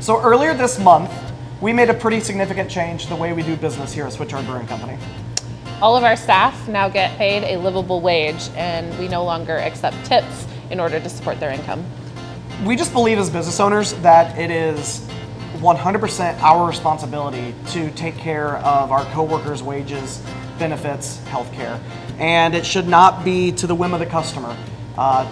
So earlier this month, we made a pretty significant change to the way we do business here at Switchyard Brewing Company. All of our staff now get paid a livable wage, and we no longer accept tips in order to support their income. We just believe as business owners that it is 100% our responsibility to take care of our coworkers' wages, benefits, healthcare, and it should not be to the whim of the customer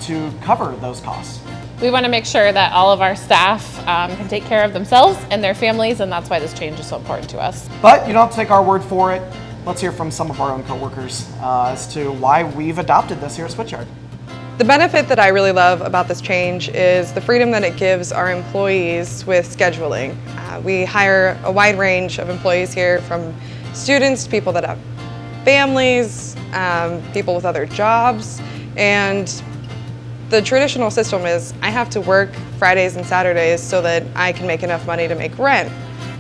to cover those costs. We want to make sure that all of our staff can take care of themselves and their families, and that's why this change is so important to us. But you don't have to take our word for it. Let's hear from some of our own coworkers as to why we've adopted this here at Switchyard. The benefit that I really love about this change is the freedom that it gives our employees with scheduling. We hire a wide range of employees here, from students to people that have families, people with other jobs, and the traditional system is I have to work Fridays and Saturdays so that I can make enough money to make rent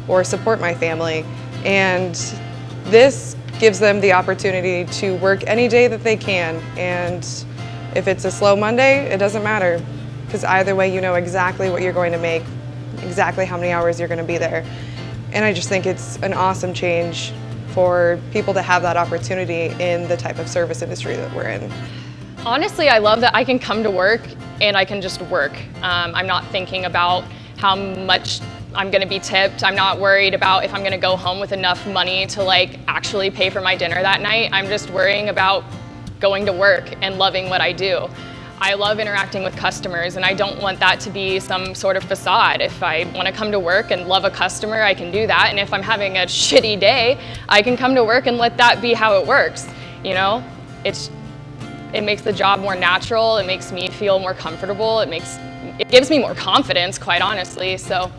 or support my family, and this gives them the opportunity to work any day that they can, and if it's a slow Monday, it doesn't matter, because either way you know exactly what you're going to make, exactly how many hours you're going to be there. And I just think it's an awesome change for people to have that opportunity in the type of service industry that we're in. Honestly, I love that I can come to work and I can just work. I'm not thinking about how much I'm going to be tipped. I'm not worried about if I'm going to go home with enough money to actually pay for my dinner that night. I'm just worrying about going to work and loving what I do. I love interacting with customers, and I don't want that to be some sort of facade. If I want to come to work and love a customer, I can do that. And if I'm having a shitty day, I can come to work and let that be how it works. You know, it makes the job more natural. It makes me feel more comfortable. It gives me more confidence, quite honestly. So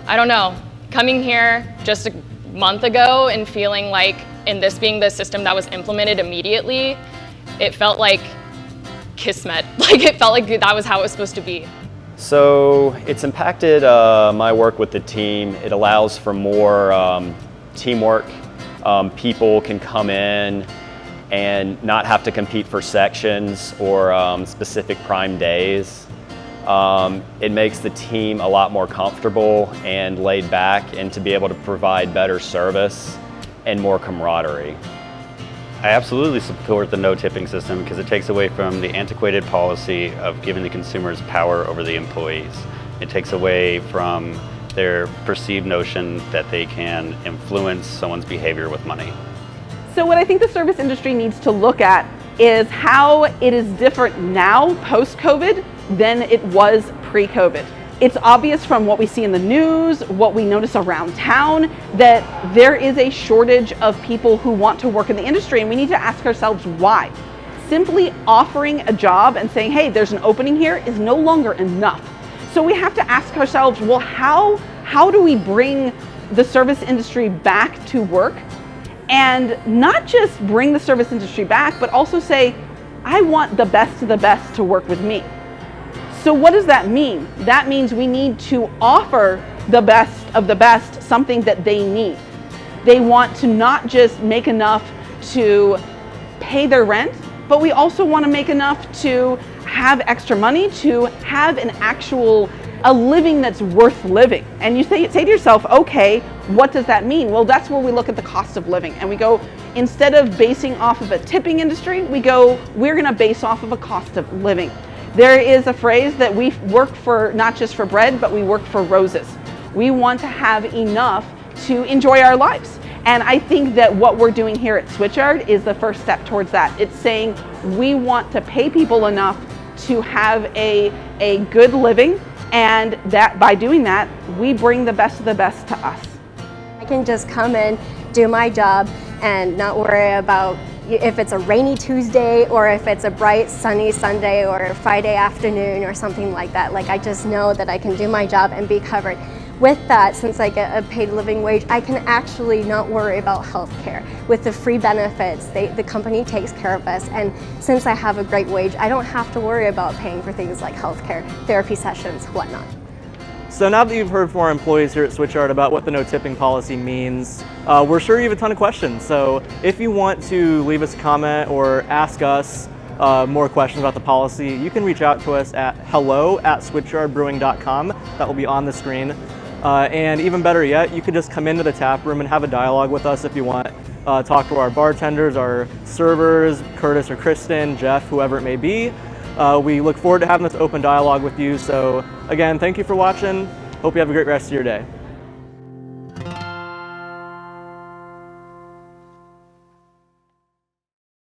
I don't know, coming here just a month ago and feeling and this being the system that was implemented immediately, it felt like kismet. It felt like that was how it was supposed to be. So it's impacted my work with the team. It allows for more teamwork. People can come in and not have to compete for sections or specific prime days. It makes the team a lot more comfortable and laid back, and to be able to provide better service and more camaraderie. I absolutely support the no tipping system because it takes away from the antiquated policy of giving the consumers power over the employees. It takes away from their perceived notion that they can influence someone's behavior with money. So what I think the service industry needs to look at is how it is different now, post-COVID, than it was pre-COVID. It's obvious from what we see in the news, what we notice around town, that there is a shortage of people who want to work in the industry, and we need to ask ourselves why. Simply offering a job and saying, hey, there's an opening here, is no longer enough. So we have to ask ourselves, well, how do we bring the service industry back to work? And not just bring the service industry back, but also say, I want the best of the best to work with me. So what does that mean? That means we need to offer the best of the best something that they need. They want to not just make enough to pay their rent, but we also want to make enough to have extra money, to have a living that's worth living. And you say to yourself, okay, what does that mean? Well, that's where we look at the cost of living, and we go, instead of basing off of a tipping industry, we go, we're going to base off of a cost of living. There is a phrase that we work for, not just for bread, but we work for roses. We want to have enough to enjoy our lives. And I think that what we're doing here at Switchyard is the first step towards that. It's saying we want to pay people enough to have a good living, and that by doing that, we bring the best of the best to us. I can just come in, do my job, and not worry about if it's a rainy Tuesday or if it's a bright sunny Sunday or a Friday afternoon or something like that. I just know that I can do my job and be covered. With that, since I get a paid living wage, I can actually not worry about health care. With the free benefits, the company takes care of us, and since I have a great wage, I don't have to worry about paying for things like health care, therapy sessions, whatnot. So now that you've heard from our employees here at Switchyard about what the no tipping policy means, we're sure you have a ton of questions. So if you want to leave us a comment or ask us more questions about the policy, you can reach out to us at hello@switchyardbrewing.com. That will be on the screen. And even better yet, you could just come into the tap room and have a dialogue with us if you want. Talk to our bartenders, our servers, Curtis or Kristen, Jeff, whoever it may be. We look forward to having this open dialogue with you. So again, thank you for watching. Hope you have a great rest of your day.